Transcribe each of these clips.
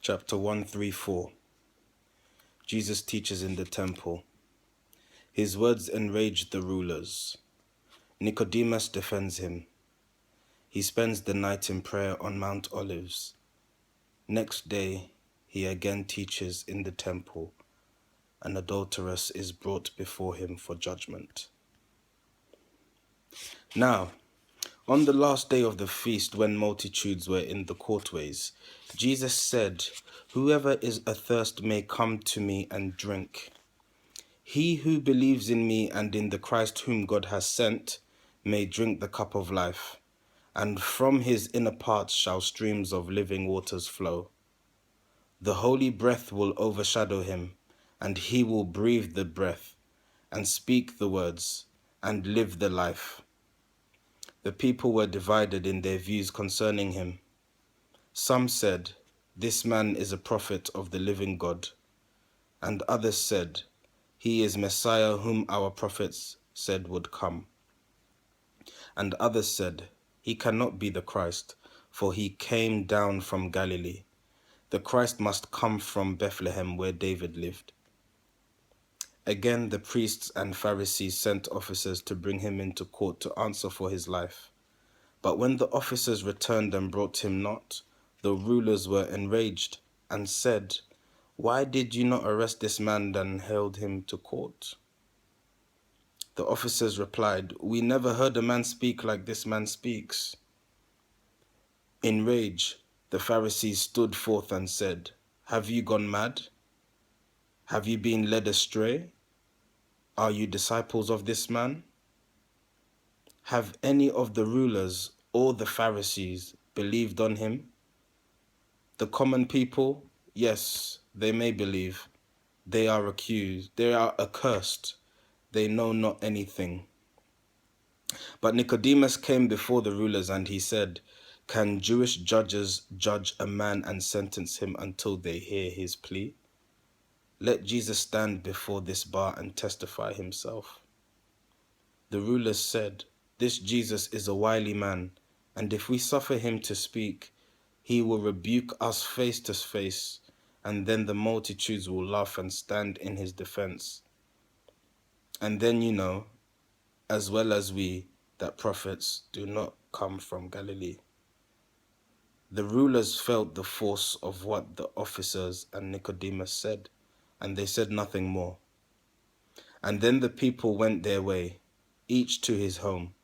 chapter 134. Jesus teaches in the temple. His words enraged the rulers. Nicodemus defends him. He spends the night in prayer on Mount Olives. Next day, he again teaches in the temple. An adulteress is brought before him for judgment. Now, on the last day of the feast, when multitudes were in the courtways, Jesus said, "Whoever is athirst may come to me and drink. He who believes in me and in the Christ whom God has sent may drink the cup of life, and from his inner parts shall streams of living waters flow. The holy breath will overshadow him, and he will breathe the breath, and speak the words, and live the life." The people were divided in their views concerning him. Some said, "This man is a prophet of the living God." And others said, "He is Messiah whom our prophets said would come." And others said, "He cannot be the Christ, for he came down from Galilee. The Christ must come from Bethlehem where David lived." Again, the priests and Pharisees sent officers to bring him into court to answer for his life. But when the officers returned and brought him not, the rulers were enraged and said, "Why did you not arrest this man and held him to court?" The officers replied, "We never heard a man speak like this man speaks." In rage, the Pharisees stood forth and said, "Have you gone mad? Have you been led astray? Are you disciples of this man? Have any of the rulers or the Pharisees believed on him?" The common people, yes, they may believe. They are accused, they are accursed. They know not anything. But Nicodemus came before the rulers and he said, "Can Jewish judges judge a man and sentence him until they hear his plea? Let Jesus stand before this bar and testify himself." The rulers said, "This Jesus is a wily man, and if we suffer him to speak, he will rebuke us face to face, and then the multitudes will laugh and stand in his defense. And then you know, as well as we, that prophets do not come from Galilee." The rulers felt the force of what the officers and Nicodemus said, and they said nothing more. And then the people went their way, each to his home.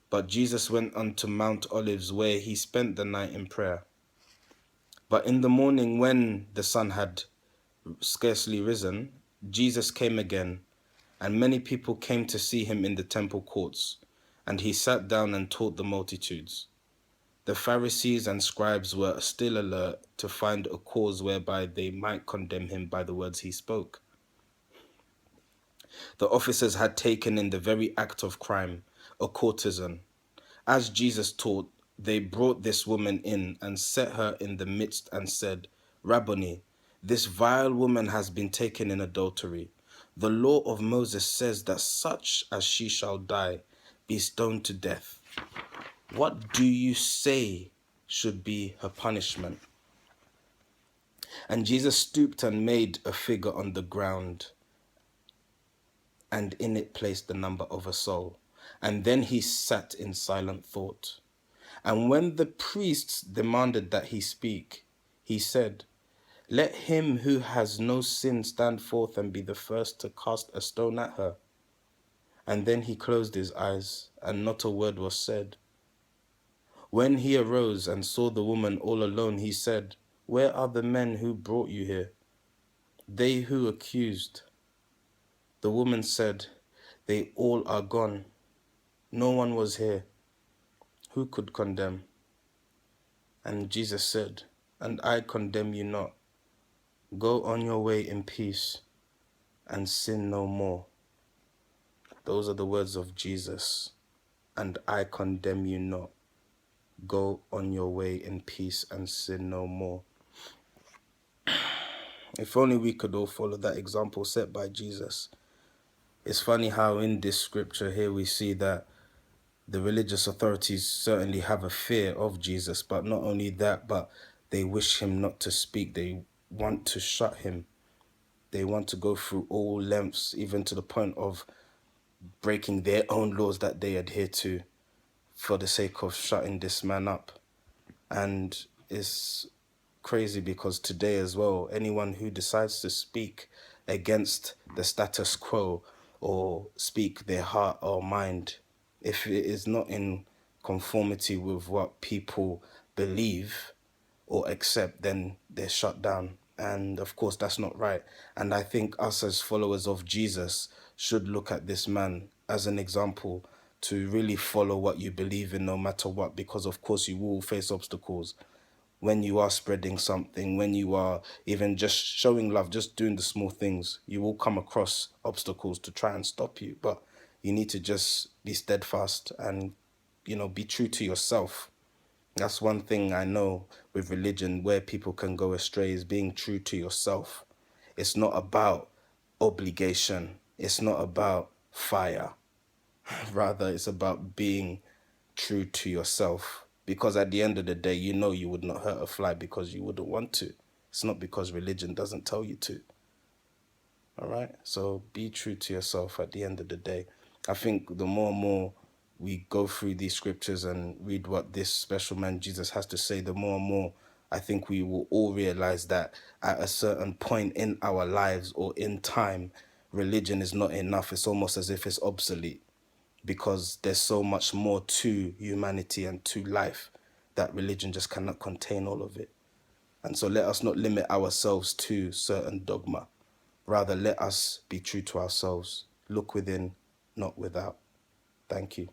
But Jesus went unto Mount Olives, where he spent the night in prayer. But in the morning, when the sun had scarcely risen, Jesus came again, and many people came to see him in the temple courts, and he sat down and taught the multitudes. The Pharisees and scribes were still alert to find a cause whereby they might condemn him by the words he spoke. The officers had taken in the very act of crime a courtesan. As Jesus taught, they brought this woman in and set her in the midst and said, "Rabboni, this vile woman has been taken in adultery. The law of Moses says that such as she shall die, be stoned to death. What do you say should be her punishment?" And Jesus stooped and made a figure on the ground, and in it placed the number of a soul. And then he sat in silent thought. And when the priests demanded that he speak, he said, "Let him who has no sin stand forth and be the first to cast a stone at her." And then he closed his eyes, and not a word was said. When he arose and saw the woman all alone, he said, "Where are the men who brought you here? They who accused?" The woman said, "They all are gone. No one was here. Who could condemn?" And Jesus said, "And I condemn you not. Go on your way in peace and sin no more." Those are the words of Jesus. "And I condemn you not. Go on your way in peace and sin no more." If only we could all follow that example set by Jesus. It's funny how in this scripture here we see that the religious authorities certainly have a fear of Jesus, but not only that, but They wish him not to speak. They want to shut him. They want to go through all lengths, even to the point of breaking their own laws that they adhere to for the sake of shutting this man up. And it's crazy because today as well, anyone who decides to speak against the status quo or speak their heart or mind, if it is not in conformity with what people believe or accept, then they're shut down. And of course, that's not right. And I think us as followers of Jesus should look at this man as an example to really follow what you believe in no matter what, because of course you will face obstacles when you are spreading something, when you are even just showing love, just doing the small things. You will come across obstacles to try and stop you, but you need to just be steadfast and, be true to yourself. That's one thing I know with religion where people can go astray, is being true to yourself. It's not about obligation. It's not about fire. Rather, it's about being true to yourself. Because at the end of the day, you would not hurt a fly because you wouldn't want to. It's not because religion doesn't tell you to. All right? So be true to yourself at the end of the day. I think the more and more we go through these scriptures and read what this special man Jesus has to say, the more and more I think we will all realize that at a certain point in our lives or in time, religion is not enough. It's almost as if it's obsolete, because there's so much more to humanity and to life that religion just cannot contain all of it. And so let us not limit ourselves to certain dogma. Rather, let us be true to ourselves. Look within, not without. Thank you.